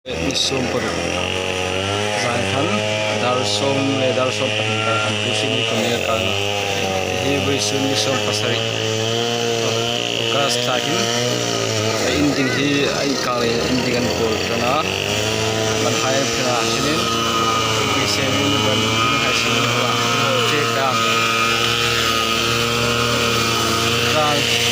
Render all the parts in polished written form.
Nisum per Zainhan Darsom le Darsom Patika Antusin Kamiakan He Wisun Nisum Pasari Kas Takin Inding He Aikali Indingan Pol Kana Manhai Pena Sinin Wisemin dan Hasin Cekam Kang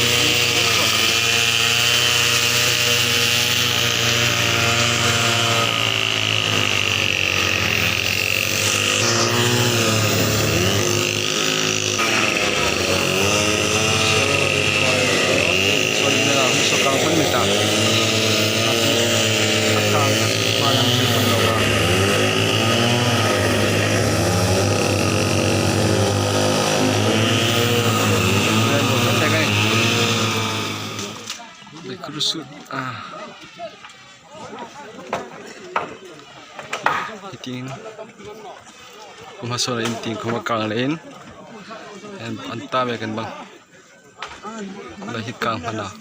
Kusut iting kumasol inting kumakang lain and anta mekan bang lahit kang hala